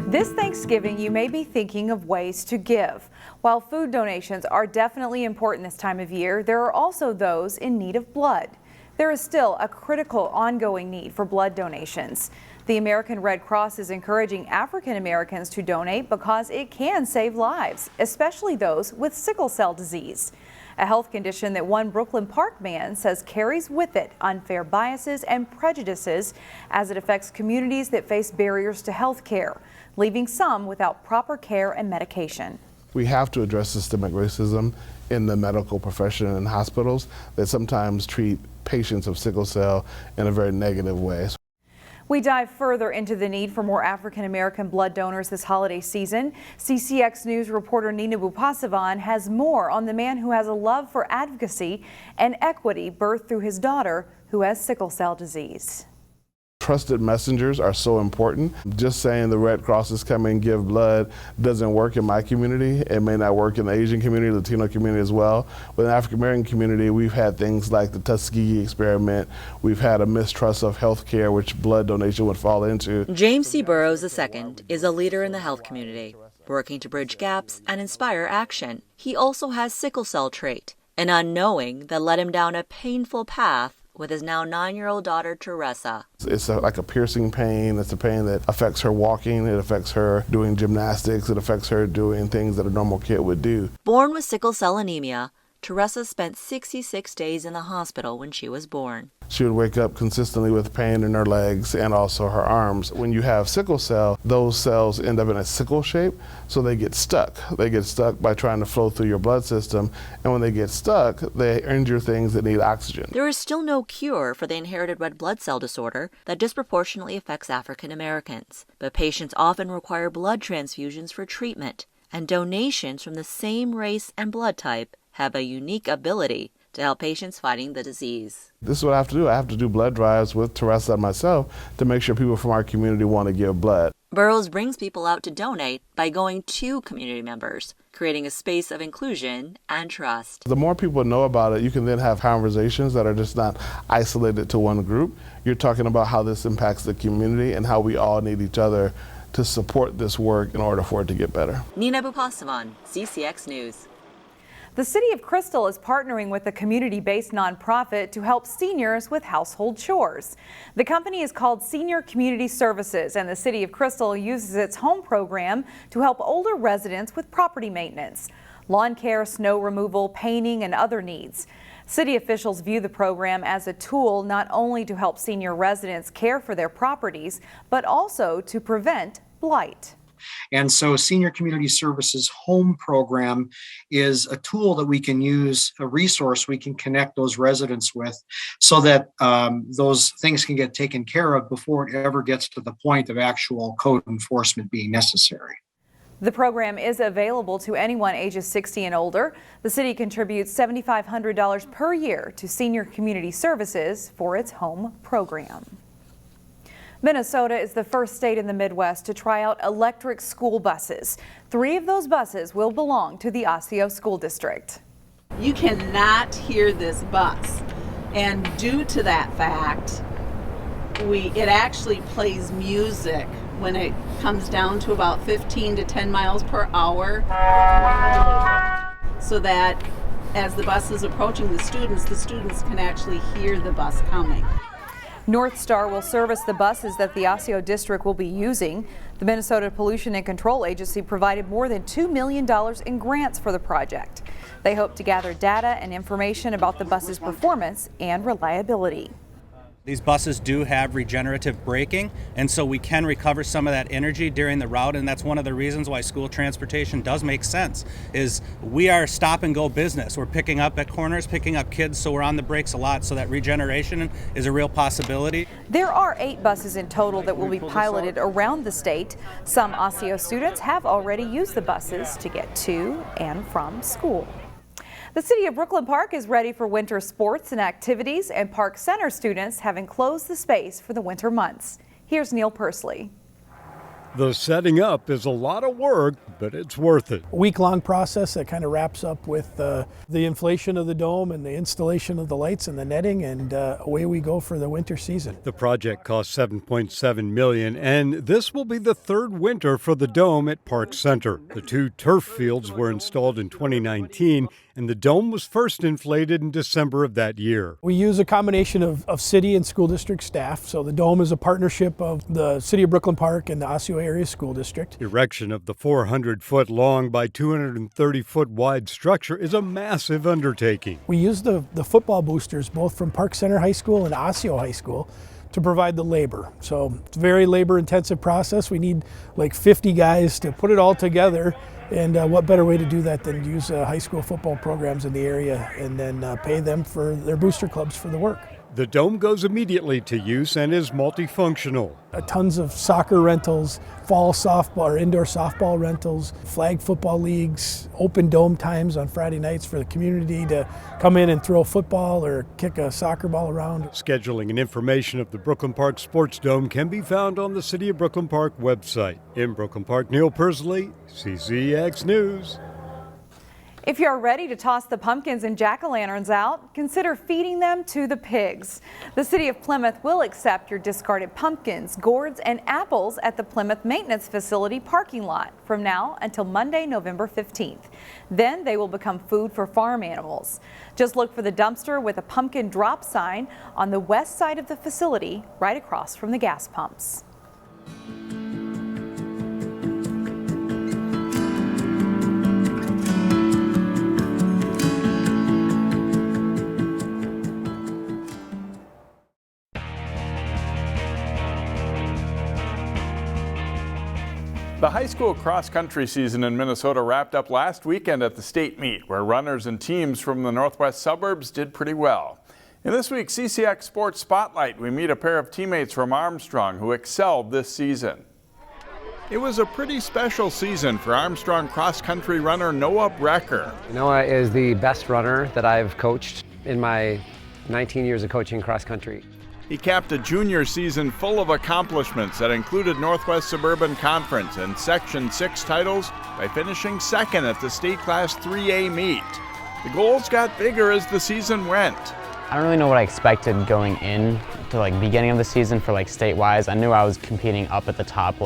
This Thanksgiving, you may be thinking of ways to give. While food donations are definitely important this time of year, there are also those in need of blood. There is still a critical ongoing need for blood donations. The American Red Cross is encouraging African Americans to donate because it can save lives, especially those with sickle cell disease, a health condition that one Brooklyn Park man says carries with it unfair biases and prejudices as it affects communities that face barriers to health care, leaving some without proper care and medication. We have to address systemic racism in the medical profession and hospitals that sometimes treat patients of sickle cell in a very negative way. We dive further into the need for more African American blood donors this holiday season. CCX News reporter Nina Bupasavan has more on the man who has a love for advocacy and equity birthed through his daughter who has sickle cell disease. Trusted messengers are so important. Just saying the Red Cross is coming and give blood doesn't work in my community. It may not work in the Asian community, Latino community as well. With the African American community, we've had things like the Tuskegee experiment. We've had a mistrust of health care, which blood donation would fall into. James C. Burrows II is a leader in the health community, working to bridge gaps and inspire action. He also has sickle cell trait, an unknowing that led him down a painful path with his now 9-year-old daughter, Teresa. It's like a piercing pain. It's a pain that affects her walking. It affects her doing gymnastics. It affects her doing things that a normal kid would do. Born with sickle cell anemia, Teresa spent 66 days in the hospital when she was born. She would wake up consistently with pain in her legs and also her arms. When you have sickle cell, those cells end up in a sickle shape, so they get stuck. They get stuck by trying to flow through your blood system, and when they get stuck, they injure things that need oxygen. There is still no cure for the inherited red blood cell disorder that disproportionately affects African Americans, but patients often require blood transfusions for treatment, and donations from the same race and blood type have a unique ability to help patients fighting the disease. This is what I have to do. I have to do blood drives with Teresa and myself to make sure people from our community want to give blood. Burrows brings people out to donate by going to community members, creating a space of inclusion and trust. The more people know about it, you can then have conversations that are just not isolated to one group. You're talking about how this impacts the community and how we all need each other to support this work in order for it to get better. Nina Bupasavan, CCX News. The City of Crystal is partnering with a community-based nonprofit to help seniors with household chores. The company is called Senior Community Services, and the City of Crystal uses its home program to help older residents with property maintenance, lawn care, snow removal, painting, and other needs. City officials view the program as a tool not only to help senior residents care for their properties, but also to prevent blight. And so Senior Community Services Home Program is a tool that we can use, a resource we can connect those residents with so that those things can get taken care of before it ever gets to the point of actual code enforcement being necessary. The program is available to anyone ages 60 and older. The city contributes $7,500 per year to Senior Community Services for its home program. Minnesota is the first state in the Midwest to try out electric school buses. 3 of those buses will belong to the Osseo School District. You cannot hear this bus, and due to that fact, it actually plays music when it comes down to about 15 to 10 miles per hour, so that as the bus is approaching the students can actually hear the bus coming. North Star will service the buses that the Osseo District will be using. The Minnesota Pollution and Control Agency provided more than $2 million in grants for the project. They hope to gather data and information about the bus's performance and reliability. These buses do have regenerative braking, and so we can recover some of that energy during the route, and that's one of the reasons why school transportation does make sense, is we are a stop and go business. We're picking up at corners, picking up kids, so we're on the brakes a lot, so that regeneration is a real possibility. There are 8 buses in total that will be piloted around the state. Some Osseo students have already used the buses to get to and from school. The City of Brooklyn Park is ready for winter sports and activities, and Park Center students have enclosed the space for the winter months. Here's Neil Persley. The setting up is a lot of work, but it's worth it. A week-long process that kind of wraps up with the inflation of the dome and the installation of the lights and the netting, and away we go for the winter season. The project cost $7.7 million, and this will be the third winter for the dome at Park Center. The 2 turf fields were installed in 2019, and the dome was first inflated in December of that year. We use a combination of city and school district staff. So the dome is a partnership of the City of Brooklyn Park and the Osseo Area School District. Erection of the 400-foot long by 230-foot wide structure is a massive undertaking. We use the football boosters both from Park Center High School and Osseo High School to provide the labor. So it's a very labor-intensive process. We need like 50 guys to put it all together. And what better way to do that than use high school football programs in the area and then pay them for their booster clubs for the work. The dome goes immediately to use and is multifunctional. Tons of soccer rentals, fall softball or indoor softball rentals, flag football leagues, open dome times on Friday nights for the community to come in and throw a football or kick a soccer ball around. Scheduling and information of the Brooklyn Park Sports Dome can be found on the City of Brooklyn Park website. In Brooklyn Park, Neil Persley, CCX News. If you're ready to toss the pumpkins and jack-o'-lanterns out, consider feeding them to the pigs. The City of Plymouth will accept your discarded pumpkins, gourds, and apples at the Plymouth Maintenance Facility parking lot from now until Monday, November 15th. Then they will become food for farm animals. Just look for the dumpster with a pumpkin drop sign on the west side of the facility, right across from the gas pumps. The high school cross-country season in Minnesota wrapped up last weekend at the state meet, where runners and teams from the northwest suburbs did pretty well. In this week's CCX Sports Spotlight, we meet a pair of teammates from Armstrong who excelled this season. It was a pretty special season for Armstrong cross-country runner Noah Breker. Noah is the best runner that I've coached in my 19 years of coaching cross-country. He capped a junior season full of accomplishments that included Northwest Suburban Conference and Section 6 titles by finishing second at the state Class 3A meet. The goals got bigger as the season went. I don't really know what I expected going in to beginning of the season for state-wise. I knew I was competing up at the top,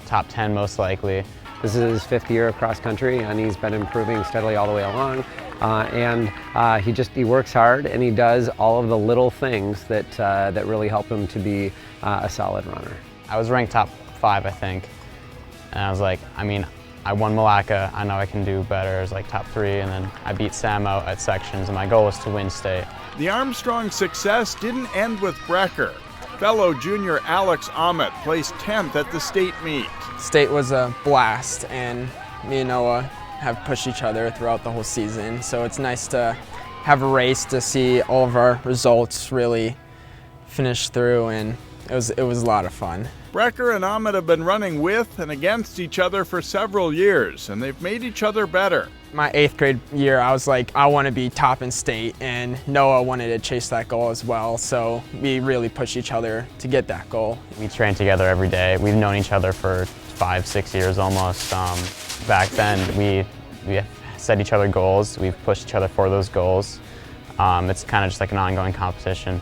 top 10 most likely. This is his 5th year of cross-country, and he's been improving steadily all the way along. He works hard, and he does all of the little things that really help him to be a solid runner. I was ranked top 5, I think, and I was like, I won Malacca. I know I can do better as top 3, and then I beat Sam out at sections, and my goal was to win state. The Armstrong success didn't end with Breker. Fellow junior Alex Omodt placed 10th at the state meet. State was a blast, and me and Noah have pushed each other throughout the whole season, so it's nice to have a race to see all of our results really finish through, and it was a lot of fun. Breker and Omodt have been running with and against each other for several years, and they've made each other better. My 8th grade year, I was like, I want to be top in state, and Noah wanted to chase that goal as well, so we really pushed each other to get that goal. We train together every day. We've known each other for 5-6 years almost. Back then, we set each other goals. We've pushed each other for those goals. It's kind of just an ongoing competition.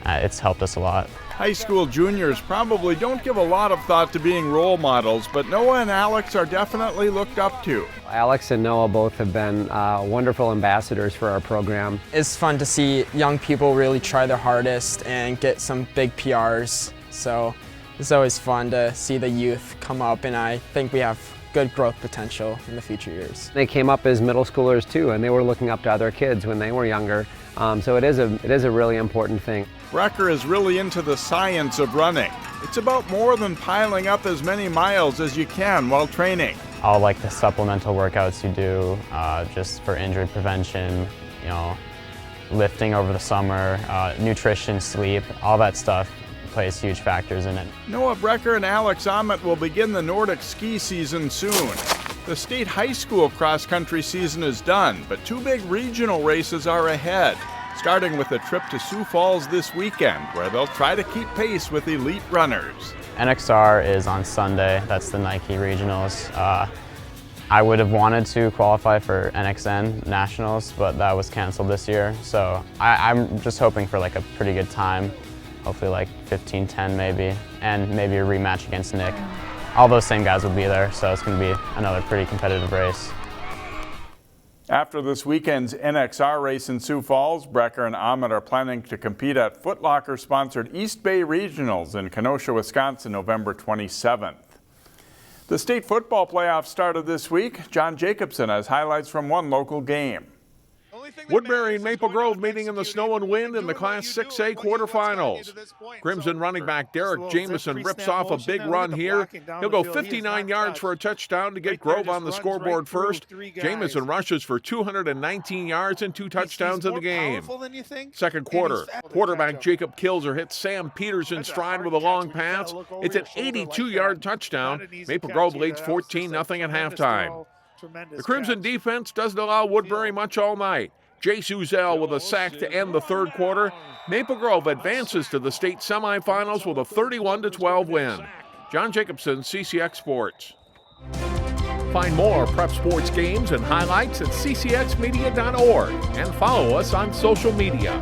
It's helped us a lot. High school juniors probably don't give a lot of thought to being role models, but Noah and Alex are definitely looked up to. Alex and Noah both have been wonderful ambassadors for our program. It's fun to see young people really try their hardest and get some big PRs. So it's always fun to see the youth come up, and I think we have good growth potential in the future years. They came up as middle schoolers too, and they were looking up to other kids when they were younger. So it is a really important thing. Breker is really into the science of running. It's about more than piling up as many miles as you can while training. All the supplemental workouts you do just for injury prevention, lifting over the summer, nutrition, sleep, all that stuff plays huge factors in it. Noah Breker and Alex Omodt will begin the Nordic ski season soon. The state high school cross-country season is done, but 2 big regional races are ahead. starting with a trip to Sioux Falls this weekend, where they'll try to keep pace with elite runners. NXR is on Sunday. That's the Nike Regionals. I would have wanted to qualify for NXN Nationals, but that was canceled this year. So I'm just hoping for like a pretty good time, hopefully like 15:10 maybe, and maybe a rematch against Nick. All those same guys will be there, so it's going to be another pretty competitive race. After this weekend's NXR race in Sioux Falls, Breker and Omodt are planning to compete at Foot Locker-sponsored East Bay Regionals in Kenosha, Wisconsin, November 27th. The state football playoffs started this week. John Jacobson has highlights from one local game. Woodbury and Maple Grove meeting in the snow and wind in the Class 6A quarterfinals. Crimson running back Derek Jameson rips off a big run here. He'll go 59 yards for a touchdown to get Grove on the scoreboard first. Jameson rushes for 219 yards and 2 touchdowns in the game. Second quarter, quarterback Jacob Kilzer hits Sam Peters in stride with a long pass. It's an 82-yard touchdown. Maple Grove leads 14-0 at halftime. The Crimson defense doesn't allow Woodbury much all night. Jay Suzell with a sack to end the third quarter. Maple Grove advances to the state semifinals with a 31-12 win. John Jacobson, CCX Sports. Find more prep sports games and highlights at ccxmedia.org and follow us on social media.